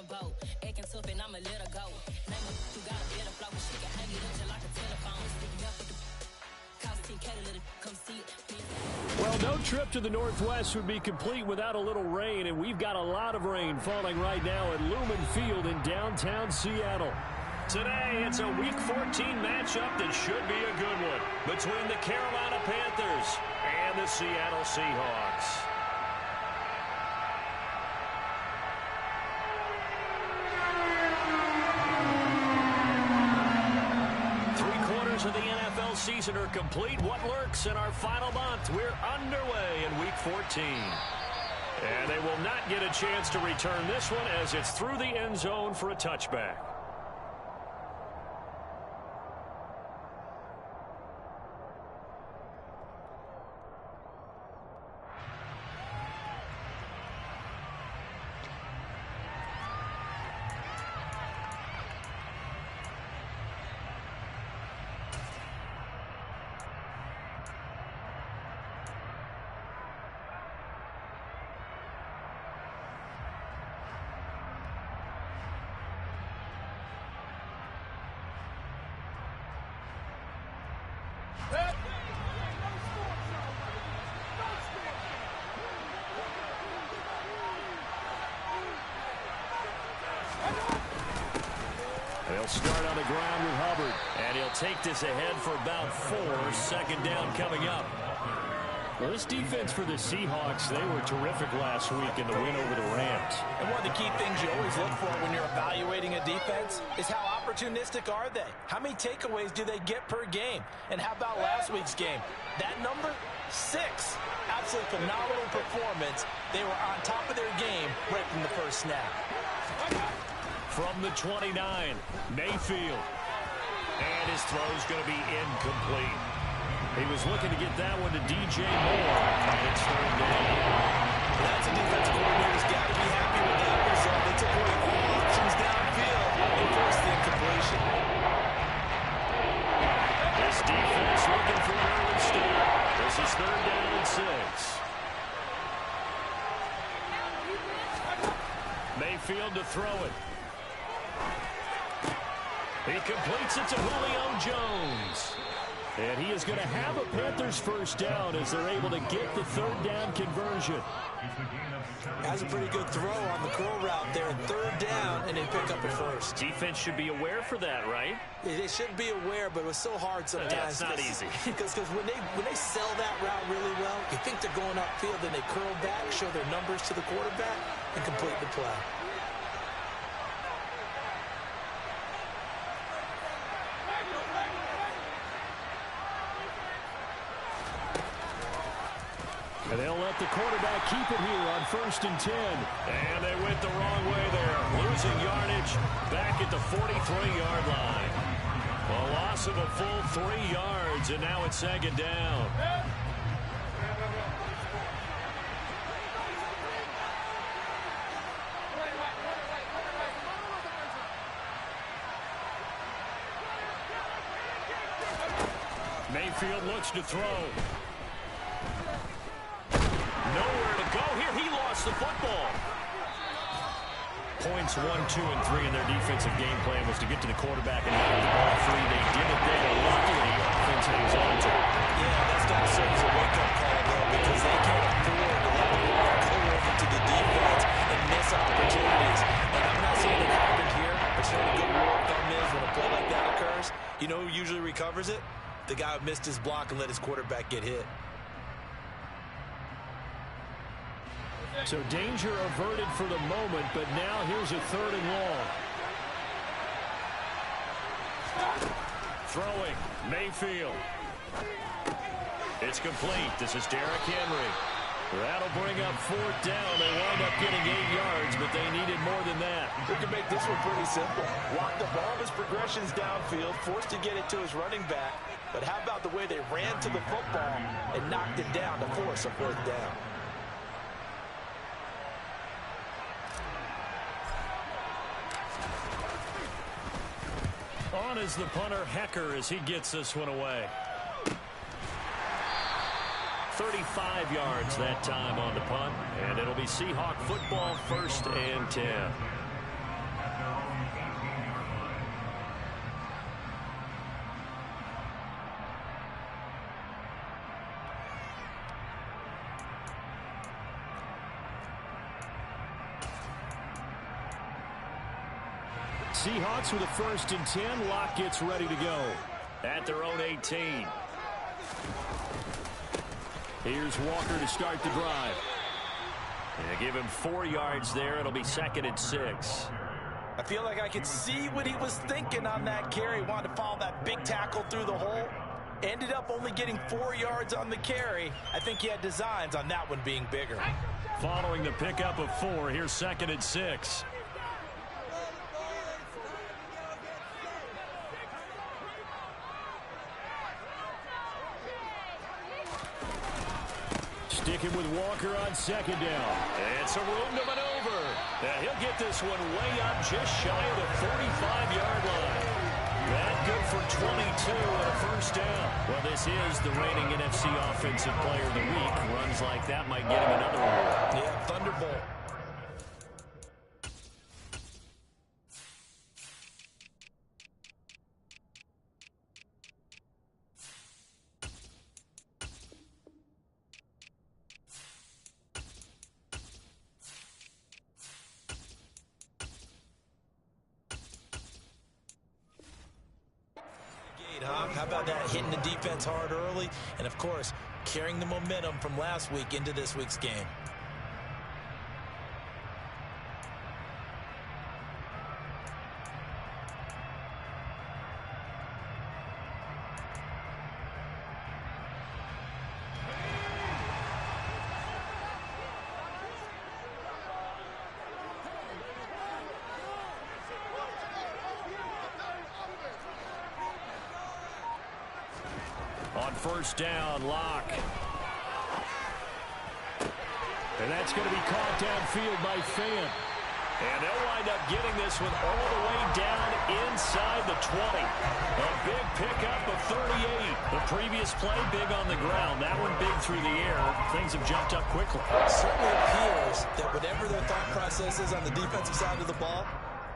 a boat. Acting tough and I'ma let her go. Name her, you got a better flow, but she can hang it up just like a telephone. Sticking up with the cost 10K to let it come see it. Well, no trip to the Northwest would be complete without a little rain, and we've got a lot of rain falling right now at Lumen Field in downtown Seattle. Today, it's a Week 14 matchup that should be a good one between the Carolina Panthers and the Seattle Seahawks. Of the NFL season are complete. What lurks in our final month? We're underway in Week 14. And they will not get a chance to return this one as it's through the end zone for a touchback. They'll start on the ground with Hubbard, and he'll take this ahead for about 4. Second down coming up. Well, this defense for the Seahawks, they were terrific last week in the win over the Rams. And one of the key things you always look for when you're evaluating a defense is how opportunistic are they? How many takeaways do they get per game? And how about last week's game? That number? 6. Absolutely phenomenal performance. They were on top of their game right from the first snap. From the 29, Mayfield. And his throw's going to be incomplete. He was looking to get that one to DJ Moore, and it's third down. That's a defensive coordinator's got to be happy with that result. They took away all options downfield and forced the incompletion. This defense looking for an early start. This is third down and 6. Mayfield to throw it. He completes it to Julio Jones. And he is going to have a Panthers first down as they're able to get the third down conversion. That's a pretty good throw on the curl route there. Third down, and they pick up a first. Defense should be aware for that, right? They should be aware, but it was so hard sometimes. That's not easy. Because when they sell that route really well, you think they're going upfield, then they curl back, show their numbers to the quarterback, and complete the play. And they'll let the quarterback keep it here on 1st and 10. And they went the wrong way there. Losing yardage back at the 43-yard line. A loss of a full 3 yards, and now it's second down. Mayfield looks to throw. Nowhere to go here. He lost the football. Points 1, 2, and 3 in their defensive game plan was to get to the quarterback and have the ball free. They did it there. Luckily, offense hangs on to it. Yeah, that's got to serve as a wake-up call, though, because they can't afford to let the ball clear over to the defense and miss opportunities. And I'm not saying it happened here, but you know what a good rule of thumb is when a play like that occurs? You know who usually recovers it? The guy who missed his block and let his quarterback get hit. So danger averted for the moment, but now here's a 3rd and long. Throwing, Mayfield. It's complete. This is Derrick Henry. That'll bring up 4th down. They wind up getting 8 yards, but they needed more than that. We can make this one pretty simple. Walk the ball of his progressions downfield, forced to get it to his running back. But how about the way they ran to the football and knocked it down to force a 4th down? On is the punter, Hecker, as he gets this one away. 35 yards that time on the punt, and it'll be Seahawk football, 1st and 10. Seahawks with a 1st and 10. Locke gets ready to go at their own 18. Here's Walker to start the drive. And give him 4 yards there. It'll be 2nd and 6. I feel like I could see what he was thinking on that carry. Wanted to follow that big tackle through the hole. Ended up only getting 4 yards on the carry. I think he had designs on that one being bigger. Following the pickup of 4, here's 2nd and 6. Sticking with Walker on 2nd down. And some room to maneuver. He'll get this one way up just shy of the 45-yard line. That good for 22 and a 1st down. Well, this is the reigning NFC Offensive Player of the Week. Runs like that might get him another one. Yeah, Thunderbolt. How about that, hitting the defense hard early, and of course, carrying the momentum from last week into this week's game. On 1st down, Locke. And that's going to be caught downfield by Fan. And they'll wind up getting this one all the way down inside the 20. A big pickup of 38. The previous play, big on the ground. That one big through the air. Things have jumped up quickly. It certainly appears that whatever their thought process is on the defensive side of the ball,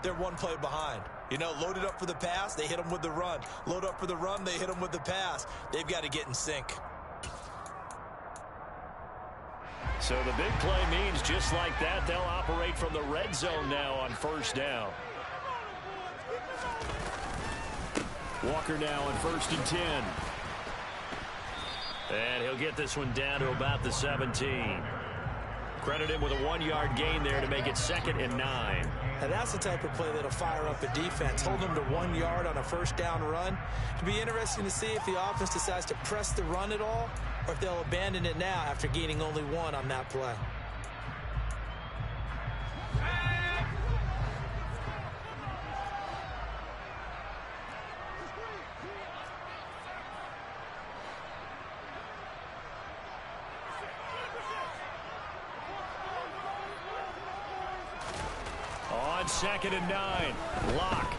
they're one play behind. You know, loaded up for the pass, they hit them with the run. Load up for the run, they hit them with the pass. They've got to get in sync. So the big play means just like that, they'll operate from the red zone now on 1st down. Walker now on 1st and 10. And he'll get this one down to about the 17. Credit him with a 1-yard gain there to make it 2nd and 9. And that's the type of play that'll fire up a defense. Hold them to 1 yard on a 1st down run. It'll be interesting to see if the offense decides to press the run at all, or if they'll abandon it now after gaining only 1 on that play. On 2nd and 9, Locke.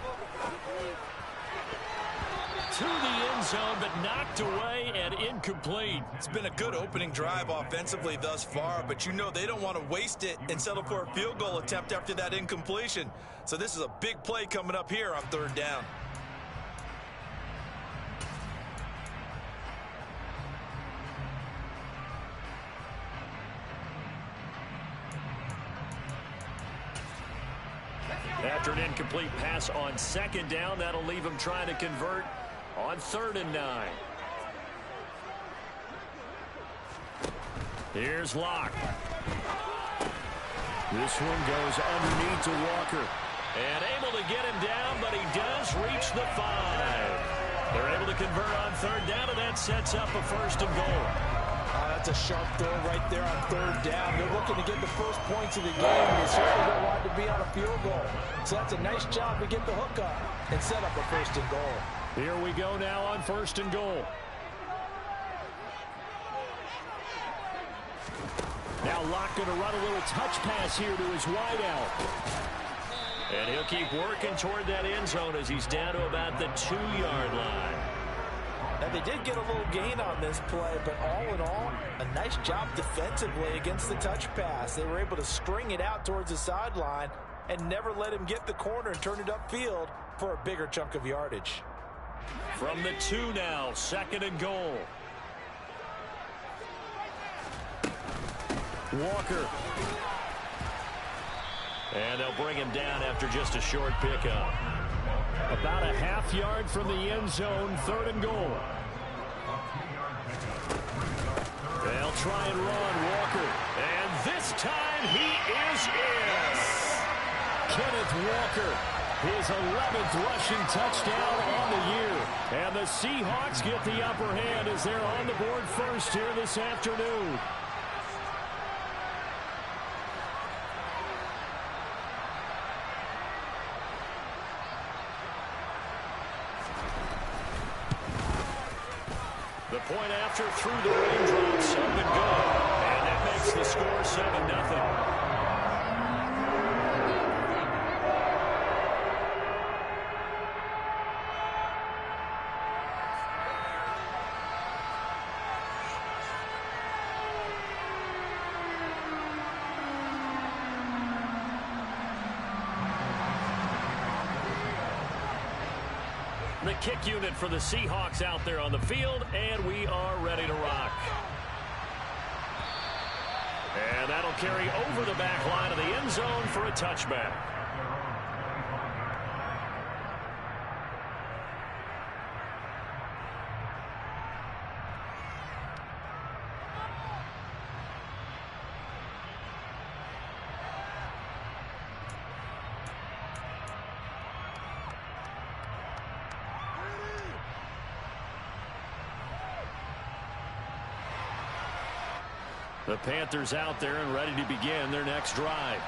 To the end zone, but knocked away and incomplete. It's been a good opening drive offensively thus far, but you know they don't want to waste it and settle for a field goal attempt after that incompletion. So this is a big play coming up here on 3rd down. After an incomplete pass on 2nd down, that'll leave him trying to convert on 3rd and 9. Here's Locke. This one goes underneath to Walker. And able to get him down, but he does reach the 5. They're able to convert on 3rd down, and that sets up a 1st and goal. That's a sharp throw right there on 3rd down. They're looking to get the first points of the game. They certainly don't want to be on a field goal. So that's a nice job to get the hook up and set up a 1st and goal. Here we go now on 1st and goal. Now Locke going to run a little touch pass here to his wideout. And he'll keep working toward that end zone as he's down to about the 2-yard line. Now, they did get a little gain on this play, but all in all, a nice job defensively against the touch pass. They were able to string it out towards the sideline and never let him get the corner and turn it upfield for a bigger chunk of yardage. From the 2 now, 2nd and goal. Walker. And they'll bring him down after just a short pickup. About a half yard from the end zone, 3rd and goal. They'll try and run Walker. And this time he is in. Kenneth Walker, his 11th rushing touchdown on the year. And the Seahawks get the upper hand as they're on the board first here this afternoon. The point after through the raindrops, up and good. And that makes the score 7-0. The kick unit for the Seahawks out there on the field, and we are ready to rock. And that'll carry over the back line of the end zone for a touchback. The Panthers out there and ready to begin their next drive.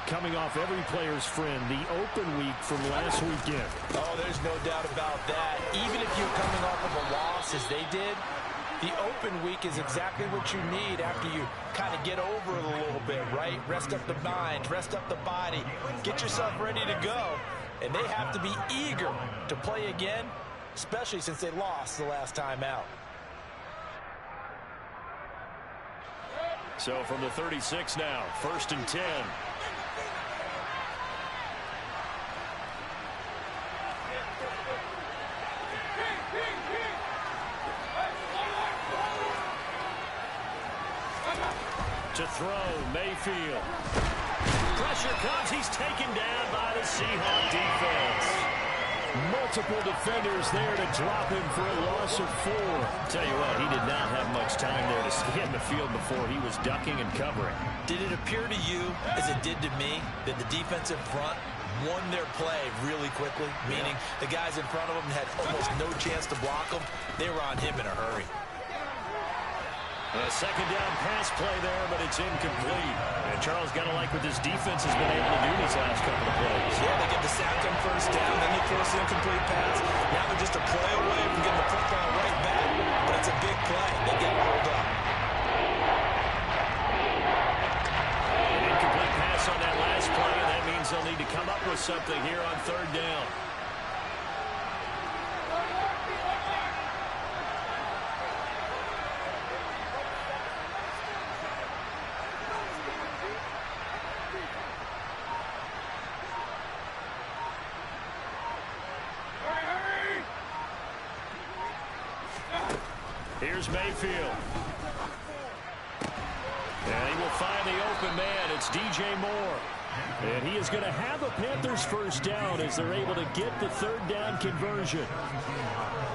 Coming off every player's friend, the open week from last weekend. Oh, there's no doubt about that. Even if you're coming off of a loss as they did, the open week is exactly what you need after you kind of get over it a little bit, right? Rest up the mind, rest up the body, get yourself ready to go. And they have to be eager to play again, especially since they lost the last time out. So from the 36 now, 1st and 10. To throw, Mayfield. Pressure comes. He's taken down by the Seahawk defense. Multiple defenders there to drop him for a loss of 4. Tell you what, he did not have much time there to scan the field before he was ducking and covering. Did it appear to you, as it did to me, that the defensive front won their play really quickly? Meaning the guys in front of them had almost no chance to block them. They were on him in a hurry. A second down pass play there, but it's incomplete. And Charles got to like what this defense has been able to do these last couple of plays. Yeah, they get the sack on 1st down, then they force an incomplete pass. Now they're just a play away from getting the football right back. But it's a big play. They get rolled up. An incomplete pass on that last play, and that means they'll need to come up with something here on 3rd down. Here's Mayfield. And he will find the open man. It's DJ Moore. And he is going to have a Panthers 1st down as they're able to get the 3rd down conversion.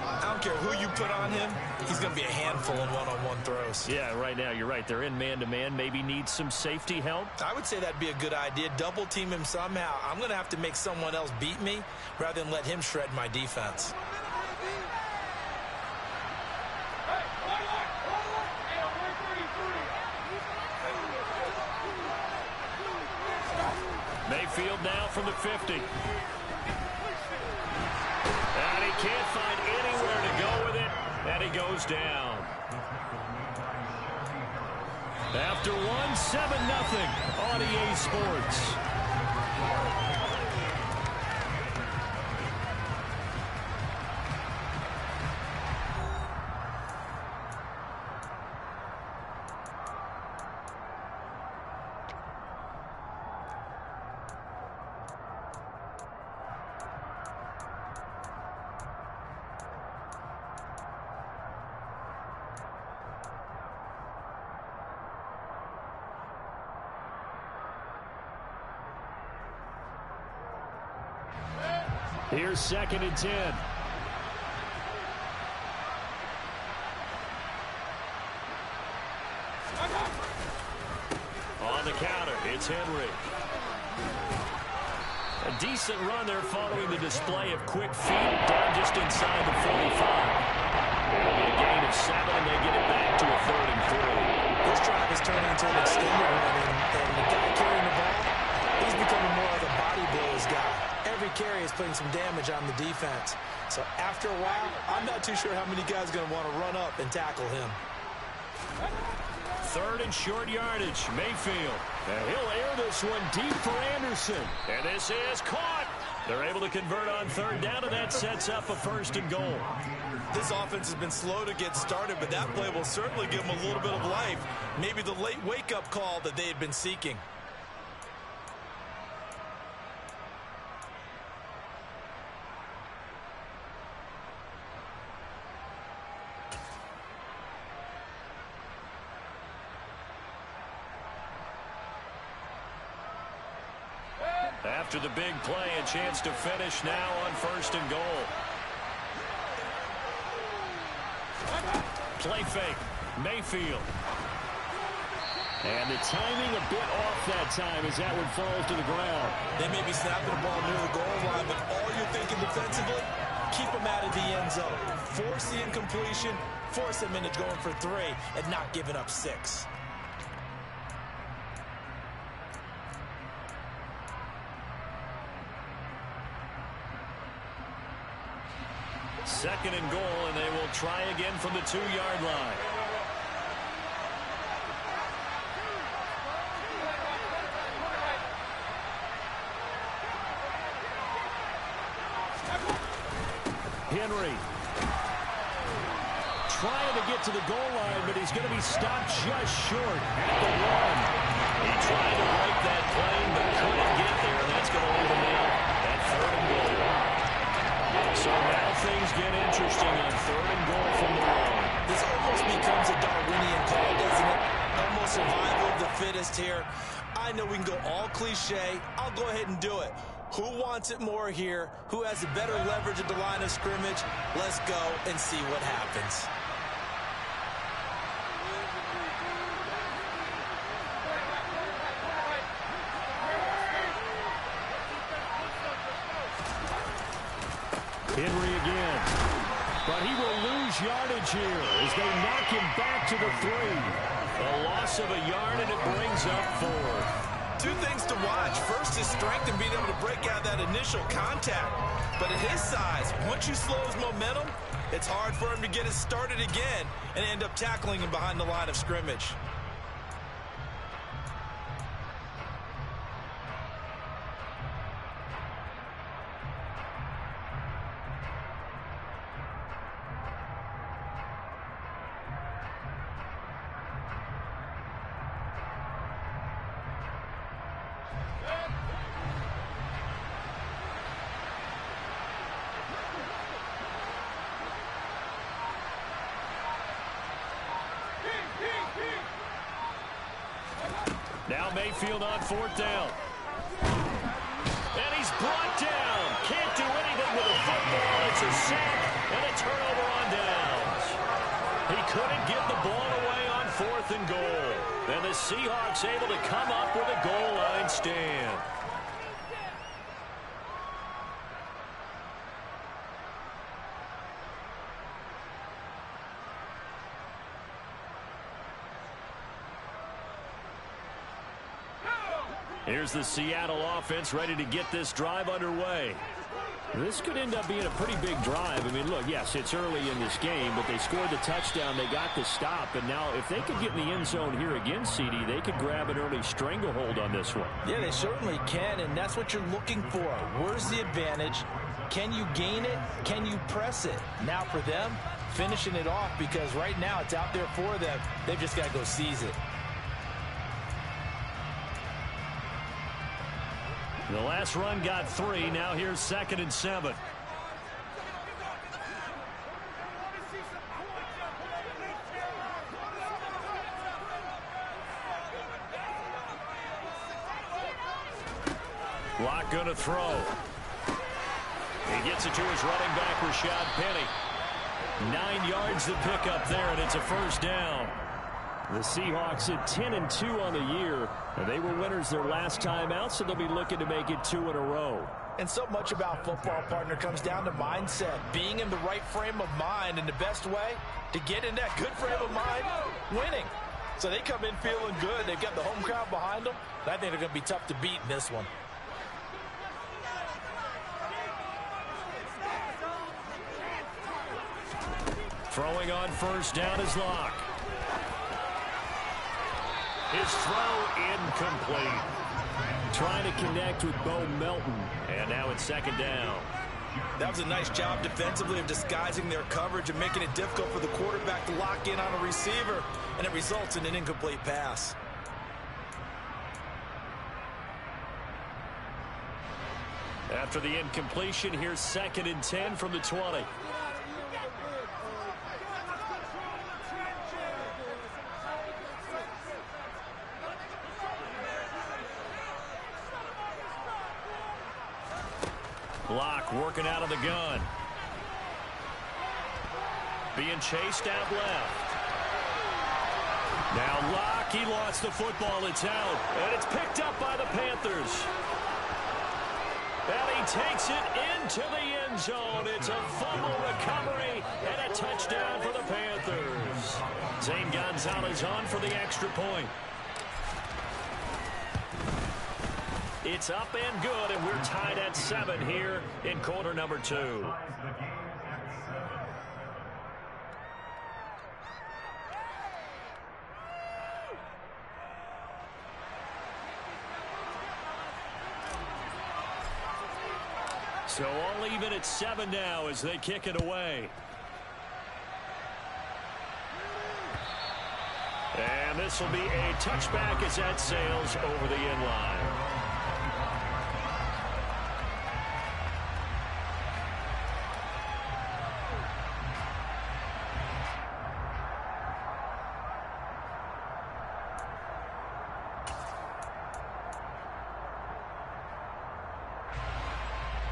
I don't care who you put on him. He's going to be a handful in one-on-one throws. Yeah, right now, you're right. They're in man-to-man. Maybe need some safety help. I would say that'd be a good idea. Double team him somehow. I'm going to have to make someone else beat me rather than let him shred my defense. Mayfield now from the 50. And he can't find anywhere to go with it, and he goes down. After 1-7-0 on EA Sports. Here's 2nd and 10. On the counter, it's Henry. A decent run there following the display of quick feet down just inside the 45. It'll be a gain of 7, and they get it back to a 3rd and 3. This drive is turning into an extended run, and the guy carrying the ball, he's becoming more of a body blows guy. Every carry is putting some damage on the defense. So after a while, I'm not too sure how many guys are going to want to run up and tackle him. 3rd and short yardage. Mayfield. And he'll air this one deep for Anderson. And this is caught. They're able to convert on 3rd down, and that sets up a 1st and goal. This offense has been slow to get started, but that play will certainly give them a little bit of life. Maybe the late wake-up call that they had been seeking. After the big play, a chance to finish now on 1st and goal. Play fake. Mayfield. And the timing a bit off that time as that one falls to the ground. They may be snapping the ball near the goal line, but all you're thinking defensively, keep them out of the end zone. Force the incompletion, force them into going for 3, and not giving up 6. Second and goal, and they will try again from the 2-yard line. Henry trying to get to the goal line, but he's going to be stopped just short at the 1. He tried to break that plane, but couldn't get there, and that's going to leave him out at 3rd and goal. So now things get interesting on 3rd and goal from the 1. This almost becomes a Darwinian call, doesn't it? Almost survival of the fittest here. I know we can go all cliche. I'll go ahead and do it. Who wants it more here? Who has a better leverage at the line of scrimmage? Let's go and see what happens. Henry again. But he will lose yardage here as they knock him back to the 3. A loss of a yard, and it brings up 4th. 2 things to watch. First is strength and being able to break out that initial contact. But at his size, once you slow his momentum, it's hard for him to get it started again and end up tackling him behind the line of scrimmage. Now Mayfield on 4th down. And he's brought down. Can't do anything with the football. It's a sack and a turnover on downs. He couldn't get the ball away on 4th and goal. And the Seahawks able to come up with a goal line stand. Here's the Seattle offense ready to get this drive underway. This could end up being a pretty big drive. I mean, look, yes, it's early in this game, but they scored the touchdown. They got the stop. And now if they could get in the end zone here again, CD, they could grab an early stranglehold on this one. Yeah, they certainly can, and that's what you're looking for. Where's the advantage? Can you gain it? Can you press it? Now for them, finishing it off, because right now it's out there for them. They've just got to go seize it. The last run got 3. Now here's 2nd and 7. Lock going to throw. He gets it to his running back, Rashad Penny. 9 yards to pick up there, and it's a first down. The Seahawks at 10-2 on the year, and they were winners their last time out, so they'll be looking to make it 2 in a row. And so much about football, partner, comes down to mindset, being in the right frame of mind, and the best way to get in that good frame of mind, winning. So they come in feeling good. They've got the home crowd behind them. I think they're going to be tough to beat in this one. Throwing on first down is Locke. His throw incomplete. Trying to connect with Bo Melton, and now it's second down. That was a nice job defensively of disguising their coverage and making it difficult for the quarterback to lock in on a receiver, and it results in an incomplete pass. After the incompletion, here's 2nd and 10 from the 20. Locke working out of the gun. Being chased out left. Now Locke, he lost the football. It's out. And it's picked up by the Panthers. And he takes it into the end zone. It's a fumble recovery and a touchdown for the Panthers. Zane Gonzalez on for the extra point. It's up and good, and we're tied at 7 here in quarter number 2. So all even at 7 now as they kick it away. And this will be a touchback as that sails over the end line.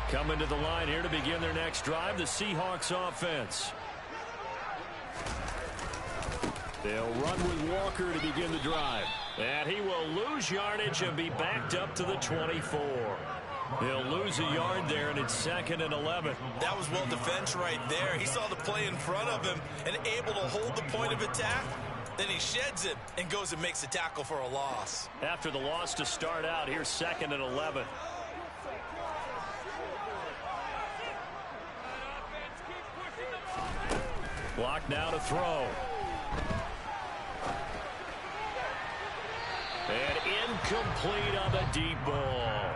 Coming to the line here to begin their next drive, the Seahawks offense. They'll run with Walker to begin the drive. And he will lose yardage and be backed up to the 24. He'll lose a yard there, and it's 2nd and 11. That was well defense right there. He saw the play in front of him and able to hold the point of attack. Then he sheds it and goes and makes a tackle for a loss. After the loss to start out, here's 2nd and 11. Block now to throw. And incomplete on the deep ball.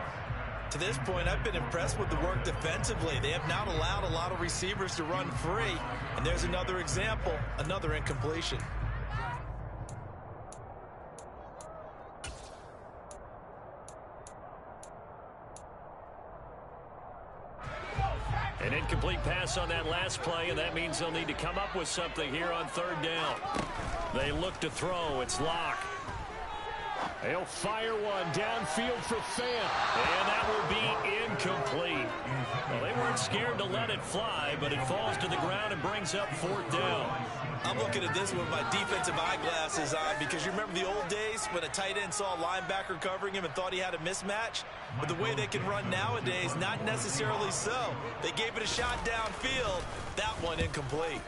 To this point, I've been impressed with the work defensively. They have not allowed a lot of receivers to run free. And there's another example, another incompletion. An incomplete pass on that last play, and that means they'll need to come up with something here on 3rd down. They look to throw. It's Locke. He'll fire one downfield for Fant, and that will be incomplete. Well, they weren't scared to let it fly, but it falls to the ground and brings up 4th down. I'm looking at this with my defensive eyeglasses on because you remember the old days when a tight end saw a linebacker covering him and thought he had a mismatch? But the way they can run nowadays, not necessarily so. They gave it a shot downfield. That one incomplete.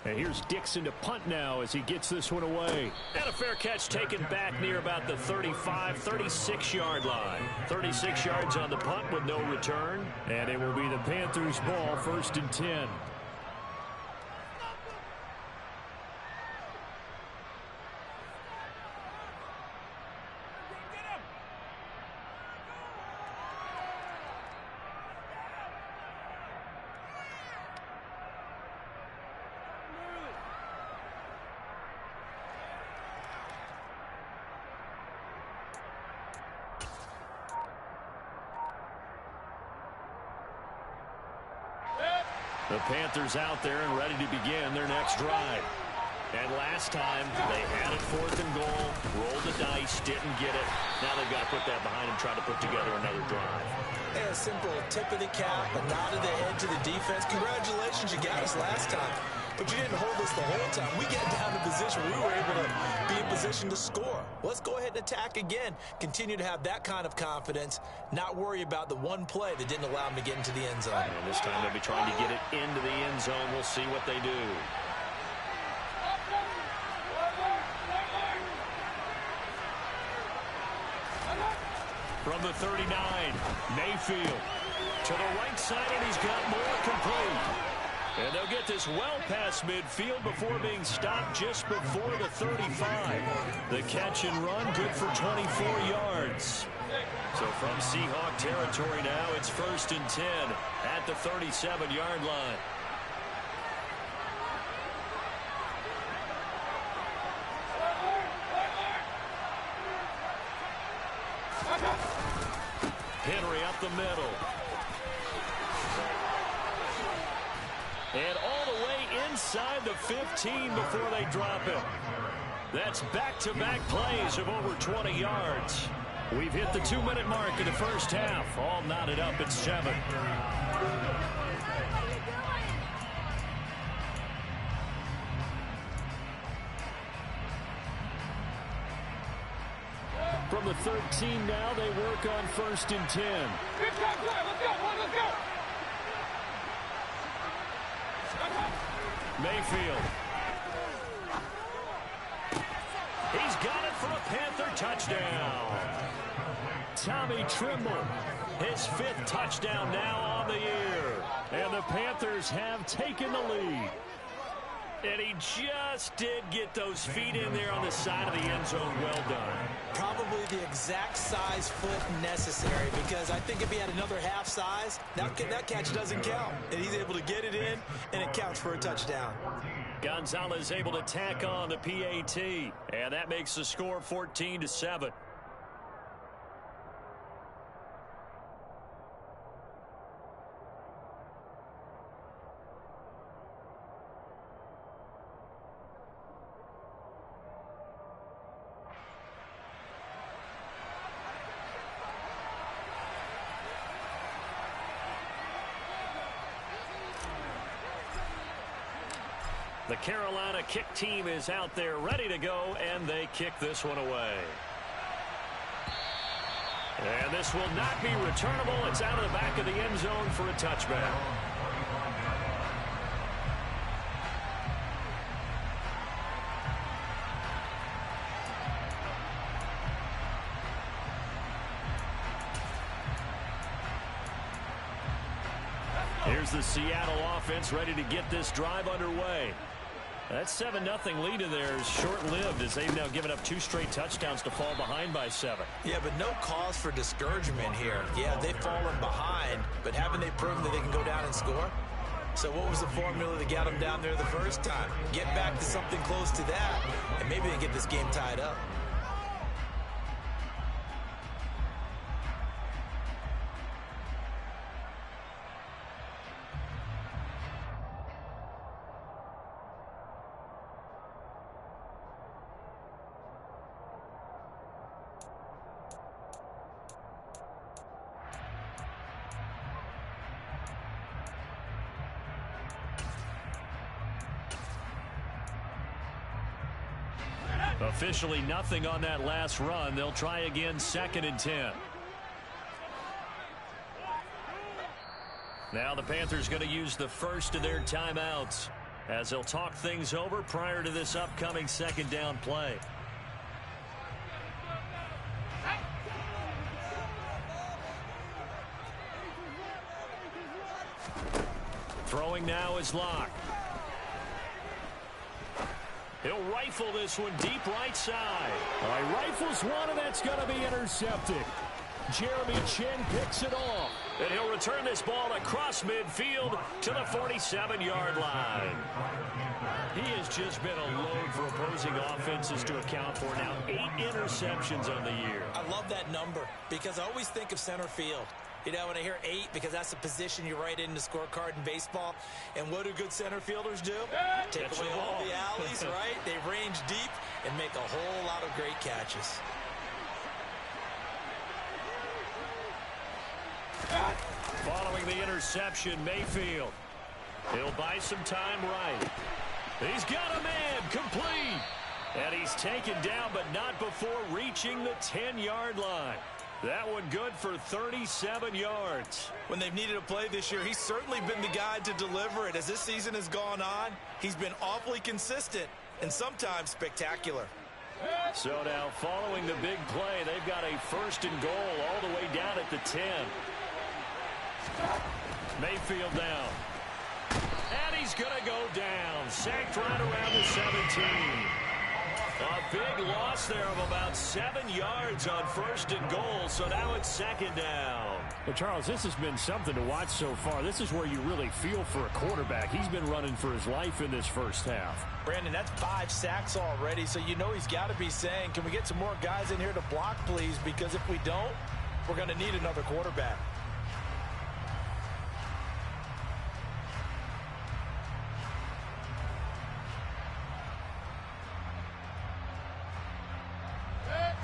And here's Dixon to punt now as he gets this one away. And a fair catch taken back near about the 35, 36-yard line. 36 yards on the punt with no return. And it will be the Panthers' ball, 1st and 10. The Panthers out there and ready to begin their next drive. And last time, they had it 4th and goal, rolled the dice, didn't get it. Now they've got to put that behind them, try to put together another drive. Yeah, a simple tip of the cap, a nod of the head to the defense. Congratulations, you got us last time. But you didn't hold us the whole time. We got down to position. We were able to be in position to score. Let's go ahead and attack again. Continue to have that kind of confidence, not worry about the one play that didn't allow them to get into the end zone. And this time they'll be trying to get it into the end zone. We'll see what they do. From the 39, Mayfield to the right side, and he's got more complete. And they'll get this well past midfield before being stopped just before the 35. The catch and run, good for 24 yards. So from Seahawk territory now, it's 1st and 10 at the 37-yard line. Henry up the middle. And all the way inside the 15 before they drop it. That's back-to-back plays of over 20 yards. We've hit the 2-minute mark in the first half. All knotted up at 7. From the 13 now, they work on 1st and 10. Let's go. Mayfield. He's got it for a Panther touchdown. Tommy Trimble, his 5th touchdown now on the year. And the Panthers have taken the lead. And he just did get those feet in there on the side of the end zone. Well done. Probably the exact size foot necessary, because I think if he had another half size, that catch doesn't count. And he's able to get it in, and it counts for a touchdown. Gonzalez able to tack on the PAT. And that makes the score 14-7. The Carolina kick team is out there ready to go, and they kick this one away. And this will not be returnable. It's out of the back of the end zone for a touchback. Here's the Seattle offense ready to get this drive underway. That 7-0 lead in there is short-lived, as they've now given up 2 straight touchdowns to fall behind by 7. Yeah, but no cause for discouragement here. Yeah, they've fallen behind, but haven't they proven that they can go down and score? So what was the formula that got them down there the first time? Get back to something close to that, and maybe they get this game tied up. Officially nothing on that last run. They'll try again, 2nd and 10. Now the Panthers going to use the first of their timeouts as they'll talk things over prior to this upcoming 2nd down play. Throwing now is Locke. He'll rifle this one deep right side. All right, rifles one, and that's going to be intercepted. Jeremy Chin picks it off. And he'll return this ball across midfield to the 47-yard line. He has just been a load for opposing offenses to account for now. 8 interceptions on the year. I love that number because I always think of center field. You know, when I hear 8, because that's the position you write in the scorecard in baseball. And what do good center fielders do? Take away all the alleys, right? They range deep and make a whole lot of great catches. Following the interception, Mayfield. He'll buy some time right. He's got a man, complete. And he's taken down, but not before reaching the 10-yard line. That one good for 37 yards. When they've needed a play this year, he's certainly been the guy to deliver it. As this season has gone on, he's been awfully consistent and sometimes spectacular. So now, following the big play, they've got a 1st and goal all the way down at the 10. Mayfield down. And he's going to go down. Sacked right around the 17. A big loss there of about 7 yards on 1st and goal, so now it's 2nd down. Well, Charles, this has been something to watch so far. This is where you really feel for a quarterback. He's been running for his life in this first half. Brandon, that's 5 sacks already, so you know he's got to be saying, can we get some more guys in here to block, please? Because if we don't, we're going to need another quarterback.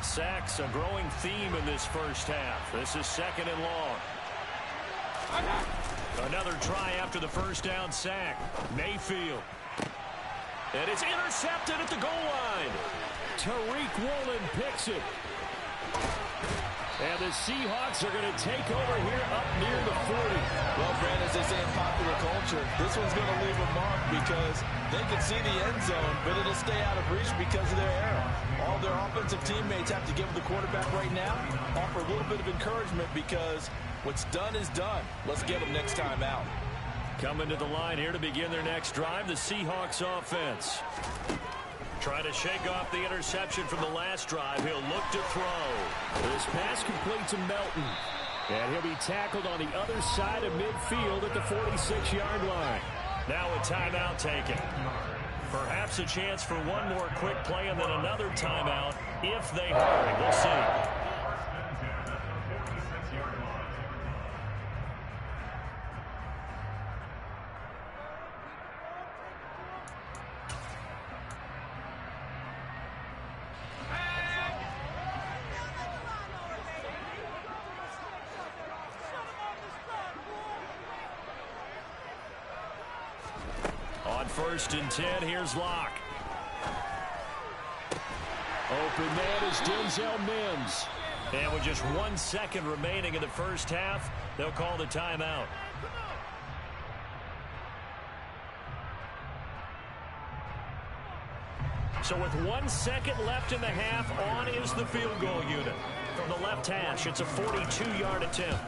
Sacks, a growing theme in this first half. This is 2nd and long. Another try after the first down sack. Mayfield. And it's intercepted at the goal line. Tariq Woolen picks it. And the Seahawks are going to take over here up near the 40. Well, Brandon, as they say in popular culture, this one's going to leave a mark because they can see the end zone, but it'll stay out of reach because of their error. All their offensive teammates have to give the quarterback right now, offer a little bit of encouragement because what's done is done. Let's get them next time out. Coming to the line here to begin their next drive, the Seahawks offense. Trying to shake off the interception from the last drive. He'll look to throw. This pass complete to Melton. And he'll be tackled on the other side of midfield at the 46-yard line. Now a timeout taken. Perhaps a chance for one more quick play and then another timeout if they hurry. We'll see. On 1st and 10, here's Locke. Open man is Denzel Mims. And with just 1 second remaining in the first half, they'll call the timeout. So with 1 second left in the half, on is the field goal unit. From the left hash, it's a 42-yard attempt.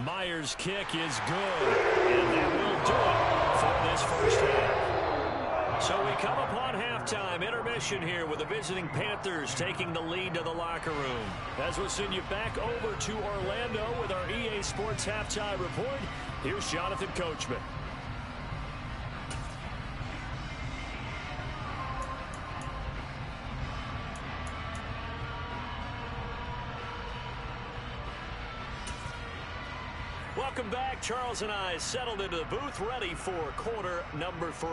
Myers' kick is good, and that will do it for this first half. So we come upon halftime, intermission here with the visiting Panthers taking the lead to the locker room. As we'll send you back over to Orlando with our EA Sports Halftime Report, here's Jonathan Coachman. Welcome back. Charles and I settled into the booth, ready for quarter number 3.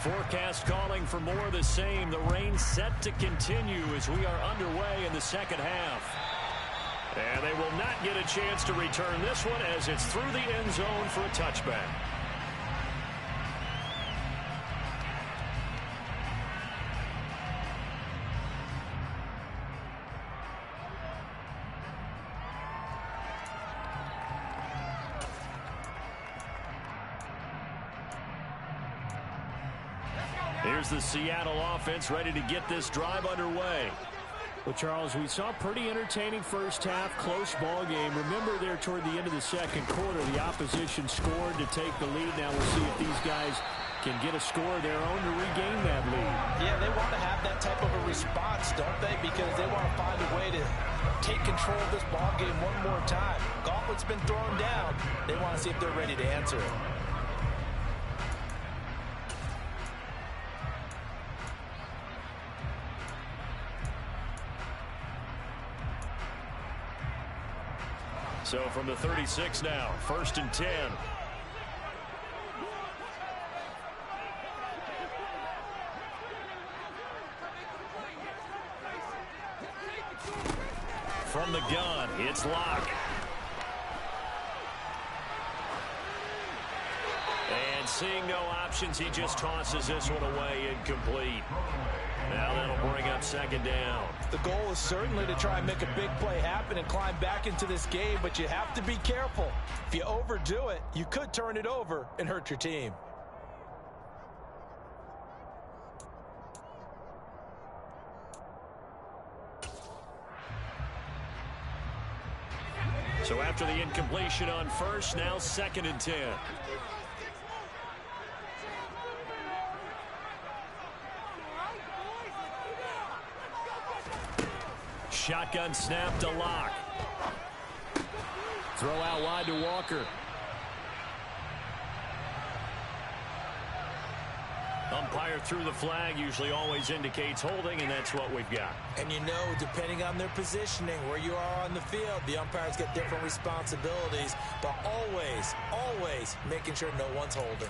Forecast calling for more of the same. The rain set to continue as we are underway in the second half. And they will not get a chance to return this one as it's through the end zone for a touchback. Here's the Seattle offense ready to get this drive underway. Well, Charles, we saw a pretty entertaining first half, close ball game. Remember there toward the end of the second quarter, the opposition scored to take the lead. Now we'll see if these guys can get a score of their own to regain that lead. Yeah, they want to have that type of a response, don't they? Because they want to find a way to take control of this ball game one more time. Gauntlet's been thrown down. They want to see if they're ready to answer it. So from the 36 now, 1st and 10. From the gun, it's Locke. And seeing no options, he just tosses this one away, incomplete. Now that'll bring up 2nd down. The goal is certainly to try and make a big play happen and climb back into this game, but you have to be careful. If you overdo it, you could turn it over and hurt your team. So after the incompletion on 1st, now 2nd and 10. Shotgun snap to Locke. Throw out wide to Walker. Umpire threw the flag, usually always indicates holding, and that's what we've got. And you know, depending on their positioning, where you are on the field, the umpires get different responsibilities, but always making sure no one's holding.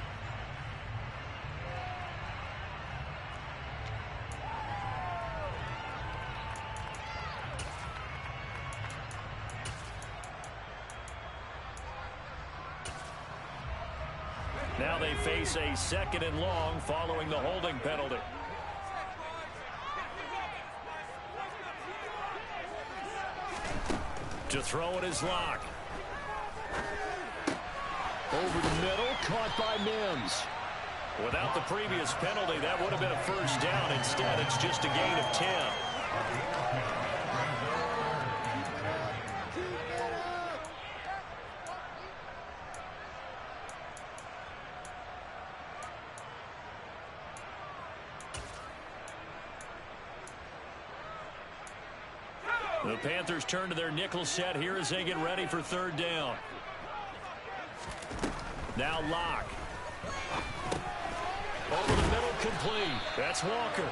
Now they face a 2nd and long following the holding penalty. To throw it is Locke. Over the middle, caught by Mims. Without the previous penalty, that would have been a 1st down. Instead, it's just a gain of 10. The Panthers turn to their nickel set here as they get ready for 3rd down. Now Locke. Over the middle, complete. That's Walker.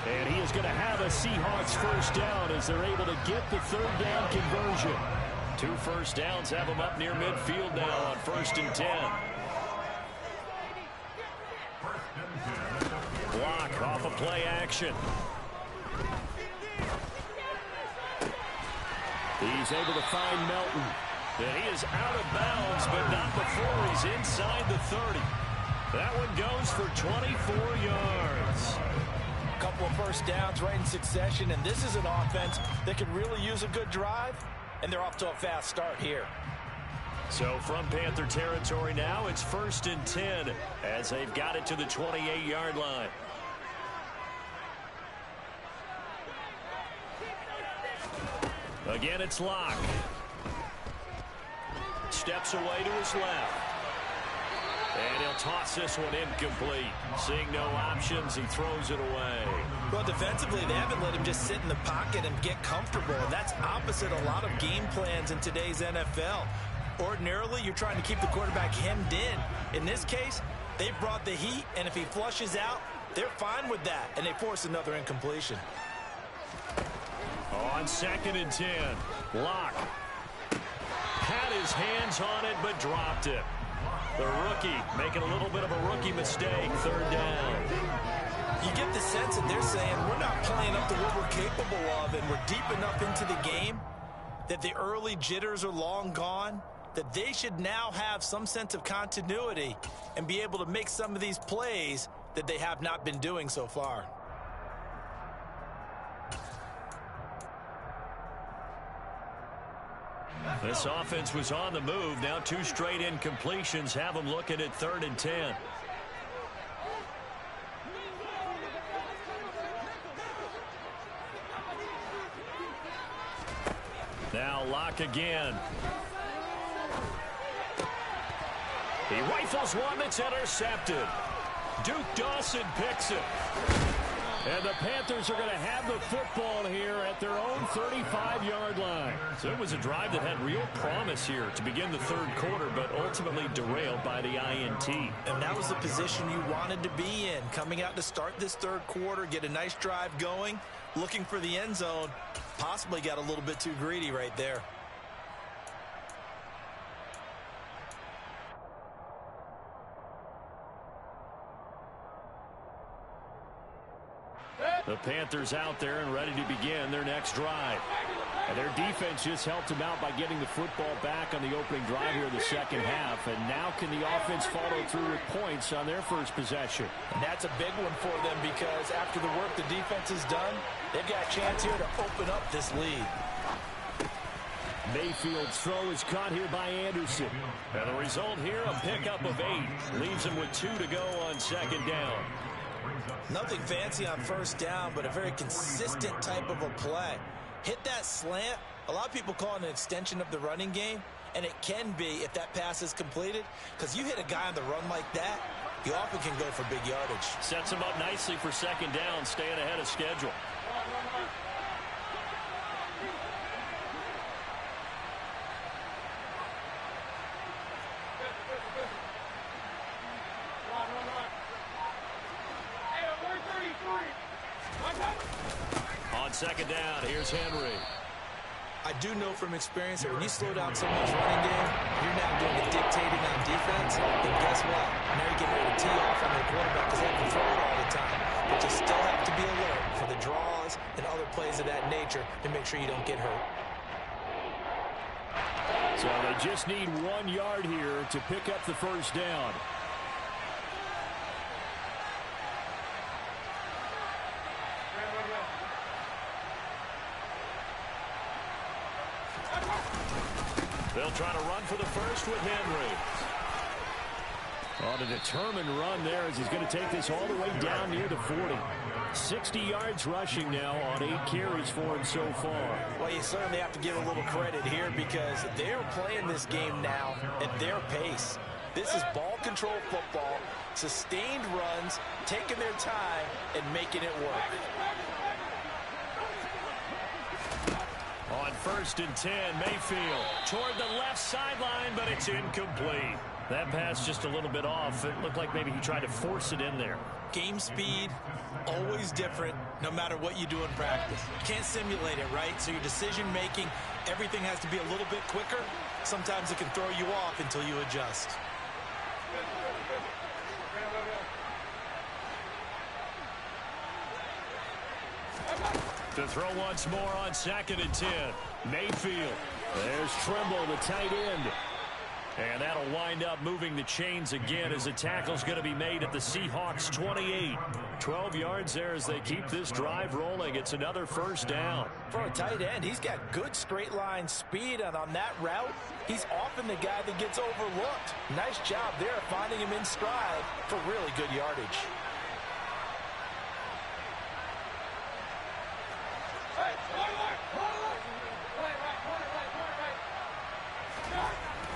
And he is going to have a Seahawks 1st down as they're able to get the 3rd down conversion. 2 1st downs have them up near midfield now on 1st and 10. Locke off of play action. He's able to find Melton. And he is out of bounds, but not before he's inside the 30. That one goes for 24 yards. A couple of 1st downs right in succession, and this is an offense that could really use a good drive, and they're off to a fast start here. So from Panther territory now, it's 1st and 10 as they've got it to the 28-yard line. Again, it's Locke. Steps away to his left. And he'll toss this one incomplete. Seeing no options, he throws it away. Well, defensively, they haven't let him just sit in the pocket and get comfortable. And that's opposite a lot of game plans in today's NFL. Ordinarily, you're trying to keep the quarterback hemmed in. In this case, they brought the heat, and if he flushes out, they're fine with that, and they force another incompletion. On 2nd and 10, Locke had his hands on it but dropped it. The rookie making a little bit of a rookie mistake, 3rd down. You get the sense that they're saying we're not playing up to what we're capable of, and we're deep enough into the game that the early jitters are long gone, that they should now have some sense of continuity and be able to make some of these plays that they have not been doing so far. This offense was on the move. Now 2 straight incompletions have them looking at 3rd and 10. Now Locke again. He rifles one that's intercepted. Duke Dawson picks it. And the Panthers are going to have the football here at their own 35-yard line. So it was a drive that had real promise here to begin the third quarter, but ultimately derailed by the INT. And that was the position you wanted to be in. Coming out to start this third quarter, get a nice drive going, looking for the end zone. Possibly got a little bit too greedy right there. The Panthers out there and ready to begin their next drive. And their defense just helped them out by getting the football back on the opening drive here in the second half. And now can the offense follow through with points on their first possession? And that's a big one for them because after the work the defense has done, they've got a chance here to open up this lead. Mayfield's throw is caught here by Anderson. And the result here, a pickup of 8. Leaves him with 2 to go on second down. Nothing fancy on first down, but a very consistent type of a play. Hit that slant. A lot of people call it an extension of the running game, and it can be if that pass is completed, because you hit a guy on the run like that, you often can go for big yardage. Sets him up nicely for second down, staying ahead of schedule. On second down, here's Henry. I do know from experience that when you slow down someone's running game, you're now doing the dictating on defense, and guess what? Now you're getting ready to tee off on their quarterback because they can throw it all the time. But you still have to be alert for the draws and other plays of that nature to make sure you don't get hurt. So they just need 1 yard here to pick up the first down. They'll try to run for the first with Henry. On a determined run there as he's going to take this all the way down near the 40. 60 yards rushing now on 8 carries for him so far. Well, you certainly have to give a little credit here because they're playing this game now at their pace. This is ball control football, sustained runs, taking their time, and making it work. On 1st and 10, Mayfield toward the left sideline, but it's incomplete. That pass just a little bit off. It looked like maybe he tried to force it in there. Game speed, always different, no matter what you do in practice. You can't simulate it, right? So your decision-making, everything has to be a little bit quicker. Sometimes it can throw you off until you adjust. To throw once more on 2nd and 10. Mayfield. There's Trimble, the tight end. And that'll wind up moving the chains again as the tackle's going to be made at the Seahawks 28. 12 yards there as they keep this drive rolling. It's another first down. For a tight end, he's got good straight line speed, and on that route, he's often the guy that gets overlooked. Nice job there finding him in stride for really good yardage.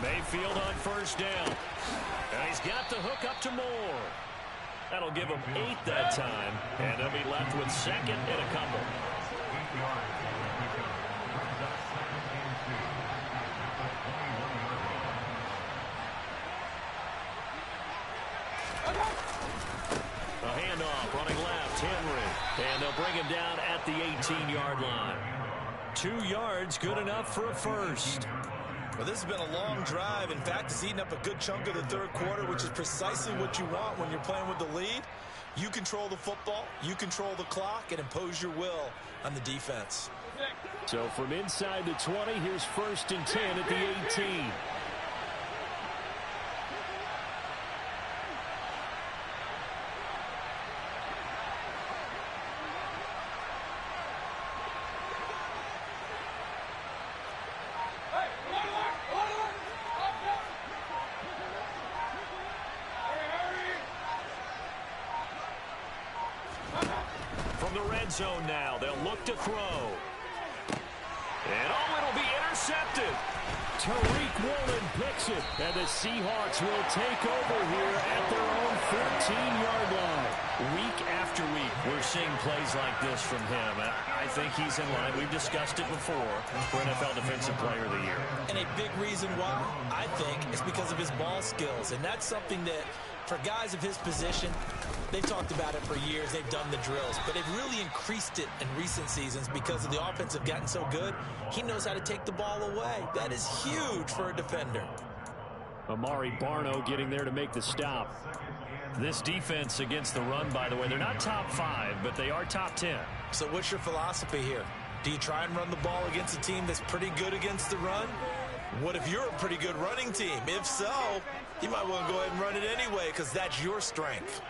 Mayfield on first down. And he's got the hook up to Moore. That'll give him 8 that time. And they'll be left with 2nd and a couple. A handoff running left, Henry. And they'll bring him down at the 18-yard line. 2 yards, good enough for a first. Well, this has been a long drive. In fact, it's eaten up a good chunk of the third quarter, which is precisely what you want when you're playing with the lead. You control the football, you control the clock, and impose your will on the defense. So from inside the 20, here's 1st and 10 at the 18. Zone now. They'll look to throw. And it'll be intercepted. Tariq Woolen picks it. And the Seahawks will take over here at their own 14-yard Week after week, we're seeing plays like this from him. I think he's in line. We've discussed it before for NFL Defensive Player of the Year. And a big reason why, I think, is because of his ball skills. And that's something that, for guys of his position, they've talked about it for years. They've done the drills. But they've really increased it in recent seasons because of the offense have gotten so good. He knows how to take the ball away. That is huge for a defender. Amari Barno getting there to make the stop. This defense against the run, by the way, they're not top 5, but they are top 10. So what's your philosophy here? Do you try and run the ball against a team that's pretty good against the run? What if you're a pretty good running team? If so, you might want to go ahead and run it anyway because that's your strength.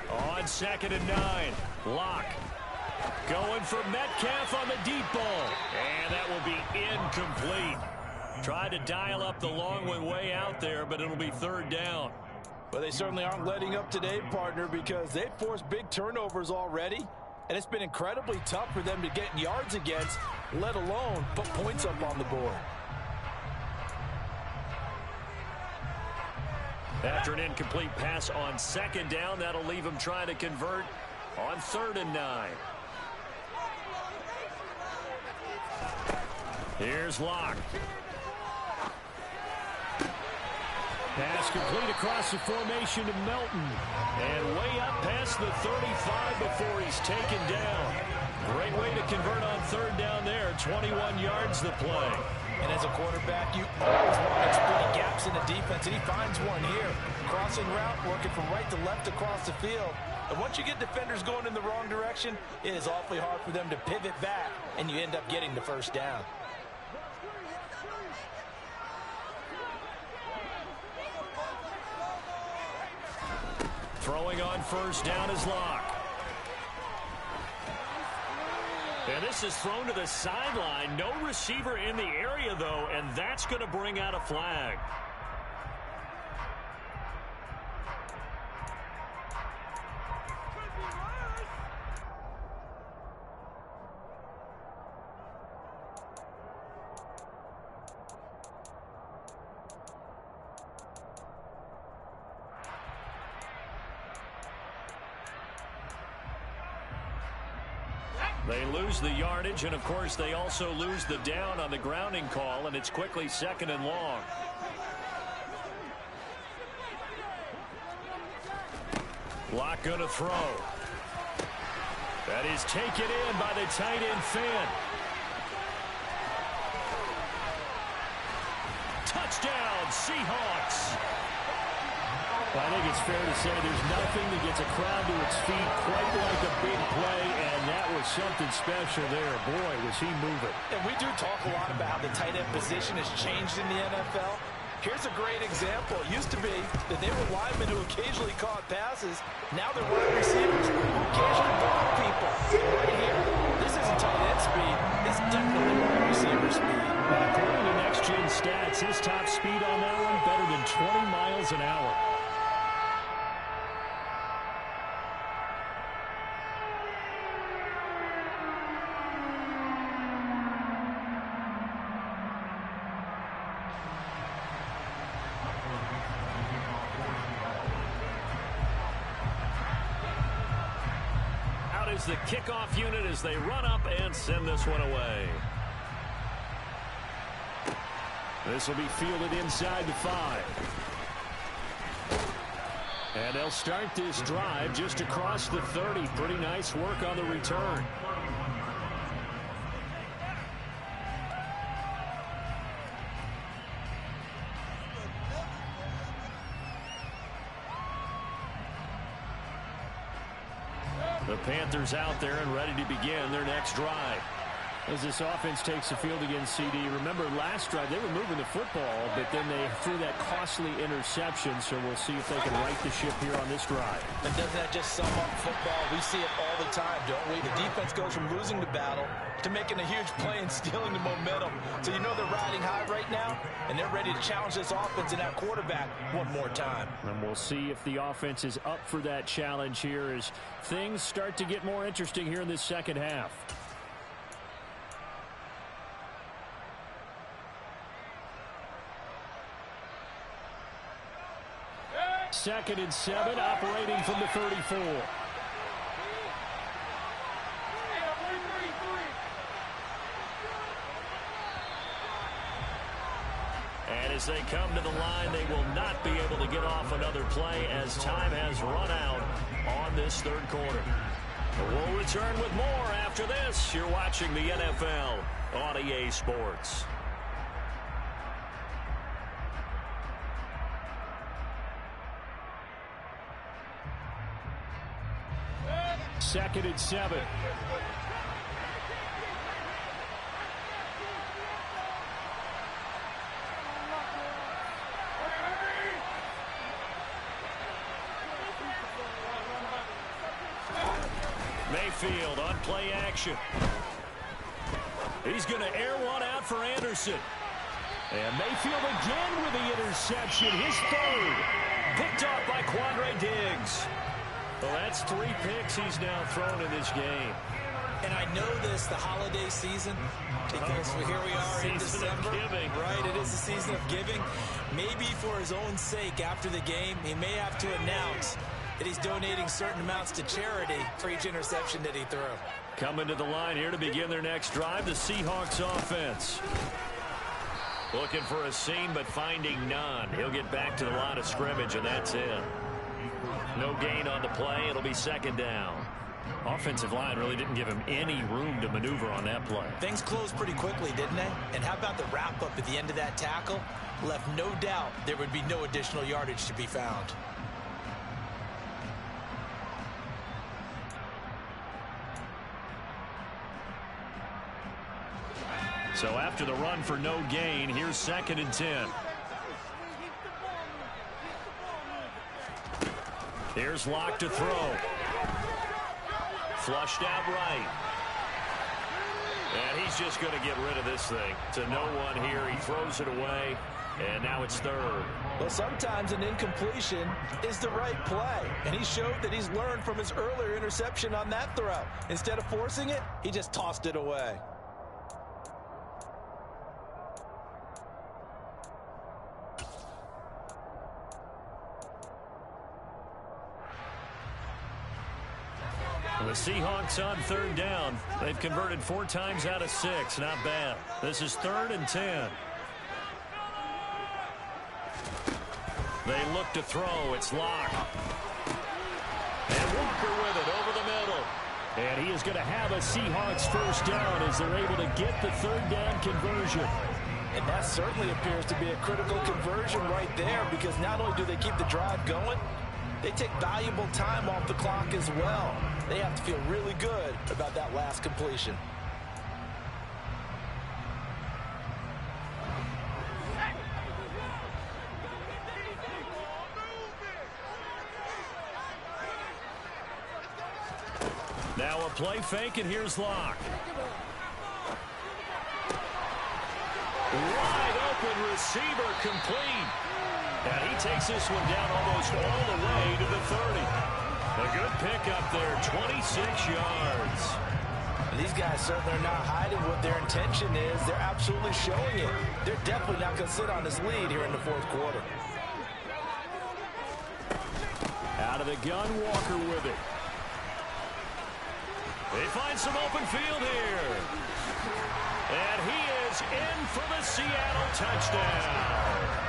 On 2nd and 9, Locke going for Metcalf on the deep ball. And that will be incomplete. Tried to dial up the long one way out there, but it'll be 3rd down. Well, they certainly aren't letting up today, partner, because they've forced big turnovers already. And it's been incredibly tough for them to get yards against, let alone put points up on the board. After an incomplete pass on 2nd down, that'll leave him trying to convert on 3rd and 9. Here's Locke. Pass complete across the formation to Melton. And way up past the 35 before he's taken down. Great way to convert on 3rd down there. 21 yards the play. And as a quarterback, you always want to exploit gaps in the defense, and he finds one here. Crossing route, working from right to left across the field. And once you get defenders going in the wrong direction, it is awfully hard for them to pivot back, and you end up getting the 1st down. Throwing on 1st down is Locke. And this is thrown to the sideline. No receiver in the area, though, and that's going to bring out a flag. They lose the yardage, and, of course, they also lose the down on the grounding call, and it's quickly 2nd and long. Locke going to throw. That is taken in by the tight end Finn. Touchdown, Seahawks. I think it's fair to say there's nothing that gets a crowd to its feet quite like a big play, and that was something special there. Boy, was he moving. And we do talk a lot about how the tight end position has changed in the NFL. Here's a great example. It used to be that they were linemen who occasionally caught passes. Now they're wide receivers who occasionally block people. Right here, this isn't tight end speed. It's definitely wide receiver speed. And according to Next Gen Stats, his top speed on that one better than 20 miles an hour. Is the kickoff unit as they run up and send this one away. This will be fielded inside the 5. And they'll start this drive just across the 30. Pretty nice work on the return. The Panthers out there and ready to begin their next drive. As this offense takes the field against CD, remember last drive they were moving the football, but then they threw that costly interception, so we'll see if they can right the ship here on this drive. And doesn't that just sum up football? We see it all the time, don't we? The defense goes from losing the battle to making a huge play and stealing the momentum. So you know they're riding high right now, and they're ready to challenge this offense and that quarterback one more time. And we'll see if the offense is up for that challenge here as things start to get more interesting here in this second half. 2nd and 7, operating from the 34. And as they come to the line, they will not be able to get off another play as time has run out on this third quarter. We'll return with more after this. You're watching the NFL on EA Sports. Second and 7. Mayfield on play action. He's going to air one out for Anderson. And Mayfield again with the interception. His third. Picked off by Quandre Diggs. Well, that's 3 picks he's now thrown in this game. And I know this, the holiday season, because here we are in December. Right, it is the season of giving. Maybe for his own sake after the game, he may have to announce that he's donating certain amounts to charity for each interception that he threw. Coming to the line here to begin their next drive, the Seahawks offense. Looking for a seam, but finding none. He'll get back to the line of scrimmage, and that's it. No gain on the play. It'll be 2nd down. Offensive line really didn't give him any room to maneuver on that play. Things closed pretty quickly, didn't they? And how about the wrap-up at the end of that tackle? Left no doubt there would be no additional yardage to be found. So after the run for no gain, here's 2nd and 10. Here's Locke to throw. Flushed out right. And he's just going to get rid of this thing. To no one here. He throws it away. And now it's 3rd. Well, sometimes an incompletion is the right play. And he showed that he's learned from his earlier interception on that throw. Instead of forcing it, he just tossed it away. The Seahawks on 3rd down. They've converted 4 times out of 6. Not bad. This is 3rd and 10. They look to throw. It's Locke. And Walker with it over the middle. And he is going to have a Seahawks 1st down as they're able to get the 3rd down conversion. And that certainly appears to be a critical conversion right there, because not only do they keep the drive going, they take valuable time off the clock as well. They have to feel really good about that last completion. Now a play fake, and here's Locke. Wide open receiver, complete. And he takes this one down almost all the way to the 30. A good pickup there, 26 yards. These guys certainly are not hiding what their intention is. They're absolutely showing it. They're definitely not going to sit on this lead here in the 4th quarter. Out of the gun, Walker with it. They find some open field here. And he is in for the Seattle touchdown.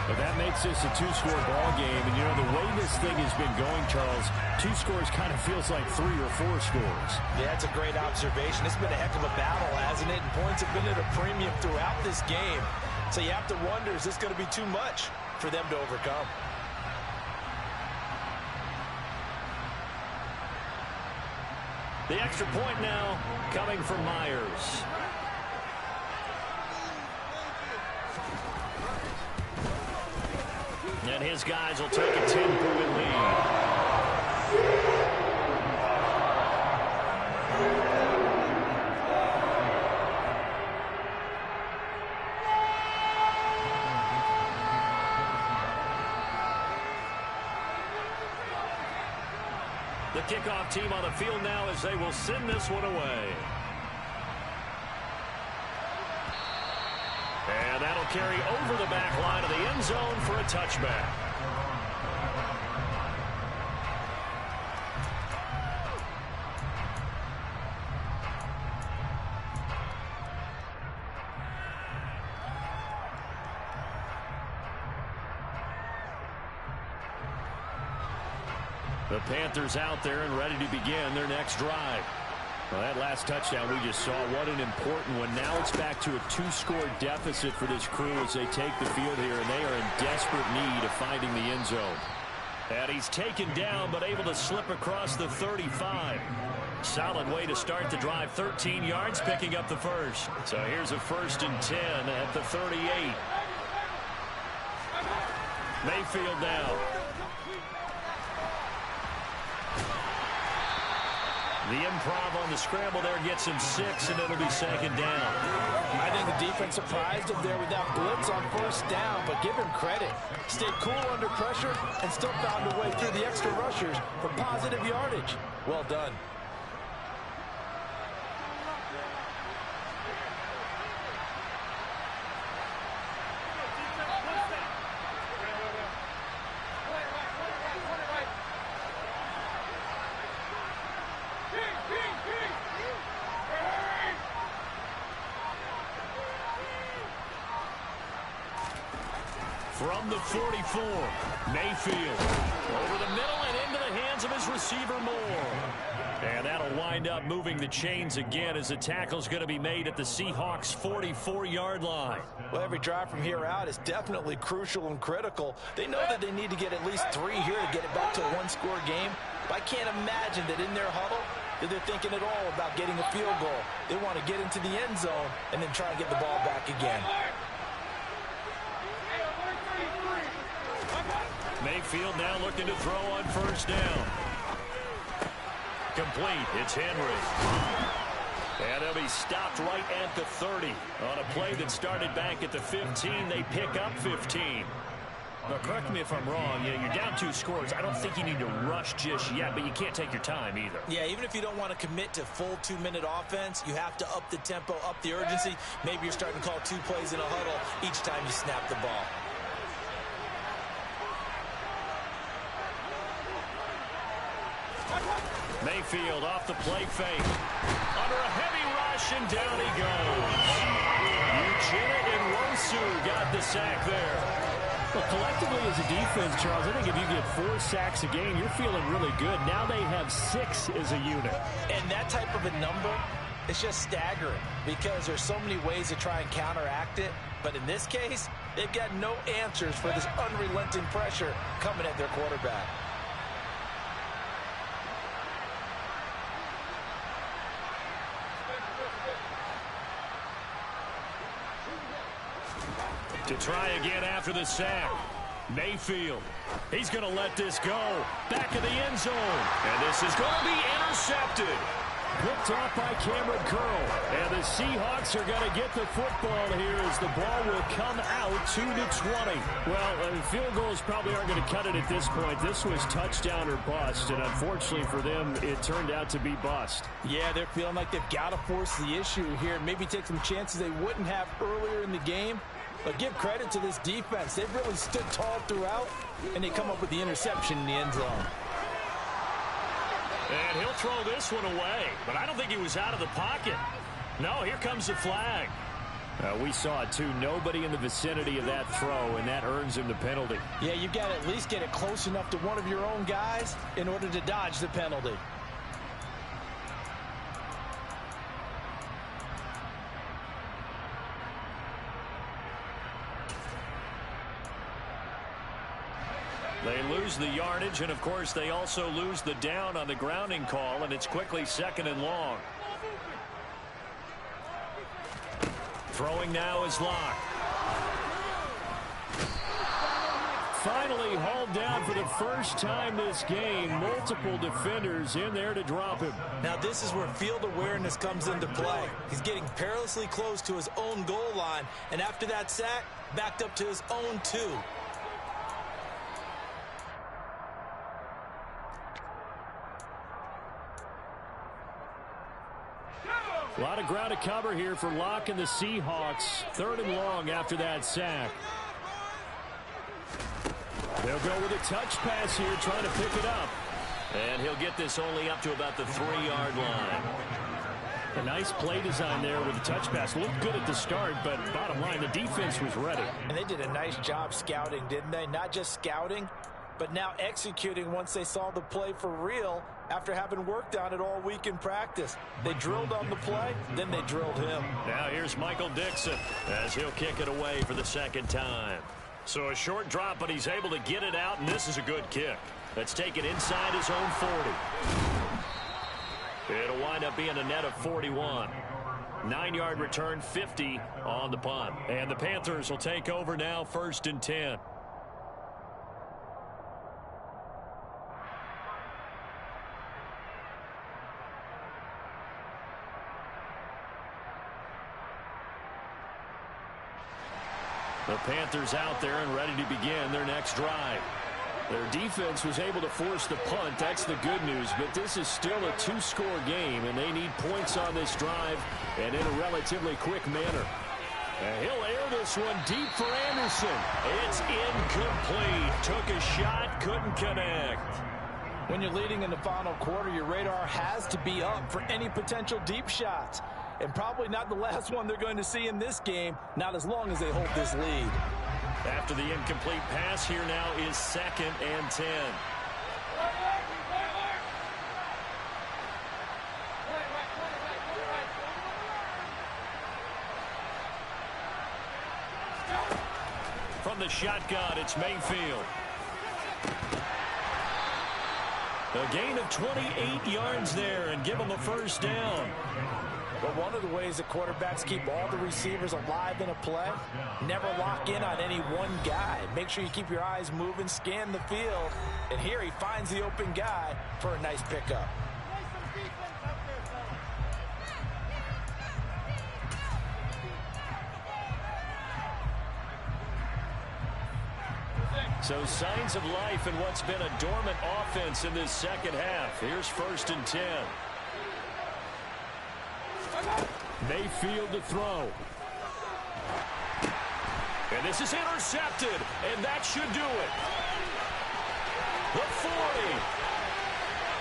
But that makes this a 2-score ball game. And, you know, the way this thing has been going, Charles, 2 scores kind of feels like 3 or 4 scores. Yeah, that's a great observation. It's been a heck of a battle, hasn't it? And points have been at a premium throughout this game. So you have to wonder, is this going to be too much for them to overcome? The extra point now coming from Myers. And his guys will take a 10-point lead. The kickoff team on the field now as they will send this one away. And that'll carry over the back line of the end zone for a touchback. The Panthers out there and ready to begin their next drive. Well, that last touchdown we just saw, what an important one. Now it's back to a 2-score deficit for this crew as they take the field here, and they are in desperate need of finding the end zone. And he's taken down, but able to slip across the 35. Solid way to start the drive. 13 yards, picking up the first. So here's a 1st and 10 at the 38. Mayfield now. The improv on the scramble there gets him 6, and it'll be 2nd down. I think the defense surprised him there with that blitz on 1st down, but give him credit. Stayed cool under pressure and still found a way through the extra rushers for positive yardage. Well done. From the 44, Mayfield over the middle and into the hands of his receiver Moore. And that'll wind up moving the chains again as the tackle's going to be made at the Seahawks' 44-yard line. Well, every drive from here out is definitely crucial and critical. They know that they need to get at least 3 here to get it back to a 1-score game. But I can't imagine that in their huddle that they're thinking at all about getting a field goal. They want to get into the end zone and then try and get the ball back again. Mayfield now looking to throw on 1st down. Complete. It's Henry. And they'll be stopped right at the 30. On a play that started back at the 15, they pick up 15. Now, correct me if I'm wrong. You're down 2 scores. I don't think you need to rush just yet, but you can't take your time either. Yeah, even if you don't want to commit to full 2-minute offense, you have to up the tempo, up the urgency. Maybe you're starting to call 2 plays in a huddle each time you snap the ball. Mayfield off the play fake. Under a heavy rush, and down he goes. Uchenna and Wosu got the sack there. Well, collectively as a defense, Charles, I think if you get 4 sacks a game, you're feeling really good. Now they have 6 as a unit. And that type of a number, it's just staggering because there's so many ways to try and counteract it. But in this case, they've got no answers for this unrelenting pressure coming at their quarterback. To try again after the sack. Mayfield. He's going to let this go. Back of the end zone. And this is going to be intercepted. Picked off by Cameron Curl. And the Seahawks are going to get the football here as the ball will come out to the 20. Well, field goals probably aren't going to cut it at this point. This was touchdown or bust. And unfortunately for them, it turned out to be bust. Yeah, they're feeling like they've got to force the issue here. Maybe take some chances they wouldn't have earlier in the game. But give credit to this defense. They've really stood tall throughout, and they come up with the interception in the end zone. And he'll throw this one away, but I don't think he was out of the pocket. No, here comes the flag. We saw it, too. Nobody in the vicinity of that throw, and that earns him the penalty. Yeah, you've got to at least get it close enough to one of your own guys in order to dodge the penalty. They lose the yardage, and, of course, they also lose the down on the grounding call, and it's quickly 2nd and long. Throwing now is Locke. Finally hauled down for the first time this game. Multiple defenders in there to drop him. Now this is where field awareness comes into play. He's getting perilously close to his own goal line, and after that sack, backed up to his own 2. A lot of ground to cover here for Locke and the Seahawks. 3rd and long after that sack. They'll go with a touch pass here, trying to pick it up. And he'll get this only up to about the 3-yard line. A nice play design there with the touch pass. Looked good at the start, but bottom line, the defense was ready. And they did a nice job scouting, didn't they? Not just scouting, but now executing once they saw the play for real after having worked on it all week in practice. They drilled on the play, then they drilled him. Now here's Michael Dixon as he'll kick it away for the second time. So a short drop, but he's able to get it out, and this is a good kick. Let's take it inside his own 40. It'll wind up being a net of 41. 9-yard return, 50 on the punt. And the Panthers will take over now, 1st and 10. The Panthers out there and ready to begin their next drive. Their defense was able to force the punt. That's the good news, but this is still a 2-score game, and they need points on this drive and in a relatively quick manner. And he'll air this one deep for Anderson. It's incomplete. Took a shot, couldn't connect. When you're leading in the final quarter, your radar has to be up for any potential deep shots. And probably not the last one they're going to see in this game, not as long as they hold this lead. After the incomplete pass, here now is 2nd and 10. From the shotgun, it's Mayfield. A gain of 28 yards there and give them a first down. But one of the ways that quarterbacks keep all the receivers alive in a play, never lock in on any one guy. Make sure you keep your eyes moving, scan the field. And here he finds the open guy for a nice pickup. So signs of life in what's been a dormant offense in this second half. Here's 1st and 10. Mayfield to throw. And this is intercepted, and that should do it. The 40,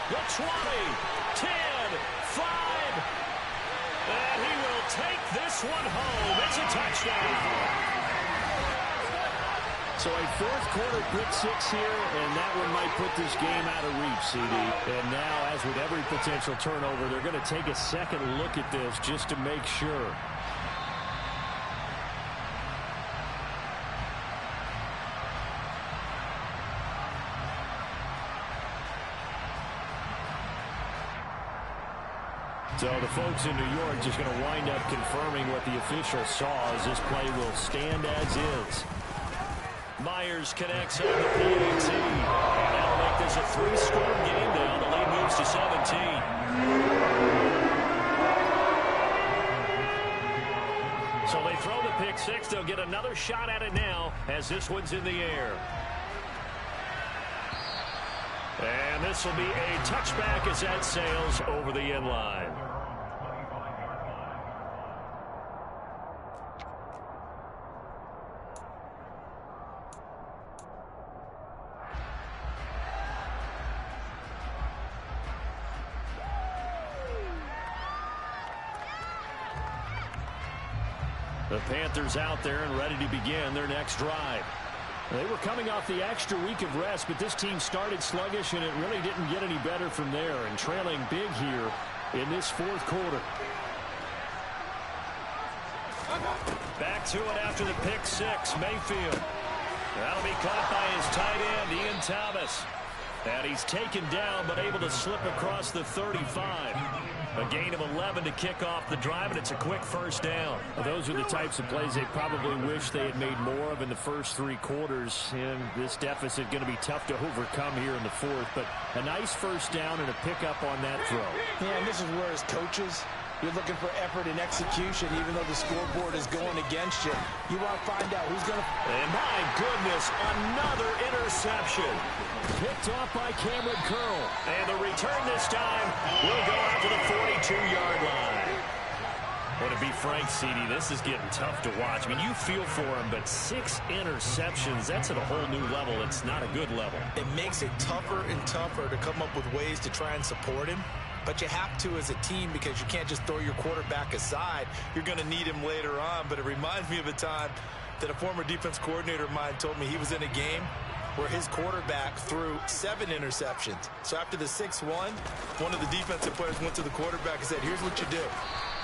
the 20, 10, 5, and he will take this one home. It's a touchdown. So a 4th quarter pick-6 here, and that one might put this game out of reach, CD. And now, as with every potential turnover, they're going to take a second look at this just to make sure. So the folks in New York just going to wind up confirming what the official saw as this play will stand as is. Myers connects on the PAT. And that'll make this a 3-score game now. The lead moves to 17. So they throw the pick-6. They'll get another shot at it now as this one's in the air. And this will be a touchback as that sails over the end line. The Panthers out there and ready to begin their next drive. They were coming off the extra week of rest, but this team started sluggish, and it really didn't get any better from there, and trailing big here in this 4th quarter. Back to it after the pick-6, Mayfield. That'll be caught by his tight end, Ian Thomas. And he's taken down, but able to slip across the 35. A gain of 11 to kick off the drive, and it's a quick first down. Those are the types of plays they probably wish they had made more of in the first 3 quarters. And this deficit going to be tough to overcome here in the 4th. But a nice first down and a pickup on that throw. Yeah, and this is where as coaches, you're looking for effort and execution, even though the scoreboard is going against you. You want to find out who's going to... And my goodness, another interception. Picked off by Cameron Curl. And the return this time will go out to the 42-yard line. Well, to be frank, CD, this is getting tough to watch. I mean, you feel for him, but 6 interceptions, that's at a whole new level. It's not a good level. It makes it tougher and tougher to come up with ways to try and support him. But you have to as a team because you can't just throw your quarterback aside. You're going to need him later on. But it reminds me of a time that a former defense coordinator of mine told me he was in a game where his quarterback threw 7 interceptions. So after the 6-1, one of the defensive players went to the quarterback and said, here's what you do.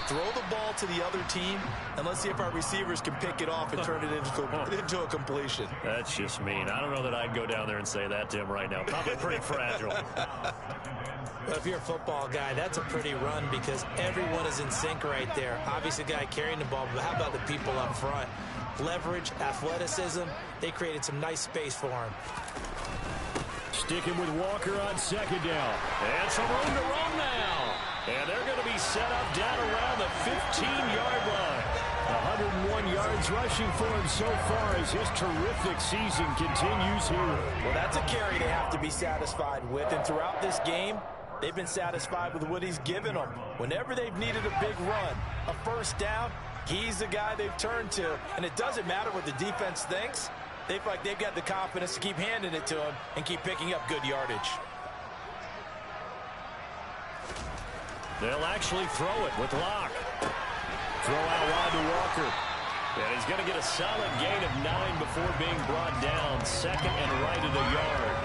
Throw the ball to the other team, and let's see if our receivers can pick it off and turn it into a completion. That's just mean. I don't know that I'd go down there and say that to him right now. Probably pretty fragile. But if you're a football guy, that's a pretty run because everyone is in sync right there. Obviously, the guy carrying the ball, but how about the people up front? Leverage, athleticism, they created some nice space for him. Sticking with Walker on second down. And some room to run now. And they're going to be set up down around the 15-yard line. 101 yards rushing for him so far as his terrific season continues here. Well, that's a carry they have to be satisfied with. And throughout this game, they've been satisfied with what he's given them. Whenever they've needed a big run, a first down, he's the guy they've turned to. And it doesn't matter what the defense thinks. They feel like they've got the confidence to keep handing it to him and keep picking up good yardage. They'll actually throw it with Locke. Throw out wide to Walker. And he's going to get a solid gain of 9 before being brought down. Second and right at a yard.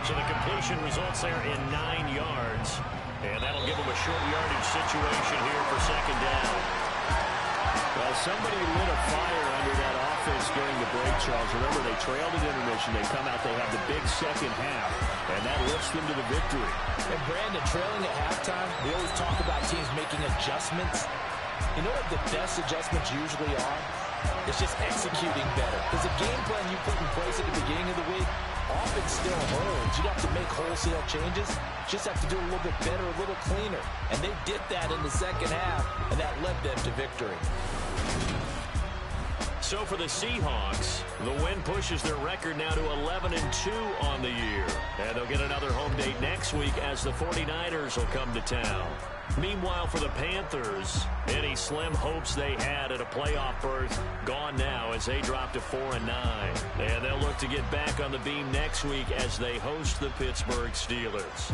So the completion results there in 9 yards. And that'll give him a short yardage situation here for second down. Well, somebody lit a fire under that offense during the break, Charles. Remember, they trailed at intermission. They come out, they have the big second half, and that lifts them to the victory. And Brandon, trailing at halftime, we always talk about teams making adjustments. You know what the best adjustments usually are? It's just executing better. Because the game plan you put in place at the beginning of the week often still holds. You don't have to make wholesale changes. You just have to do it a little bit better, a little cleaner. And they did that in the second half, and that led them to victory. So for the Seahawks, the win pushes their record now to 11-2 on the year. And they'll get another home date next week as the 49ers will come to town. Meanwhile, for the Panthers, any slim hopes they had at a playoff berth gone now as they drop to 4-9. And they'll look to get back on the beam next week as they host the Pittsburgh Steelers.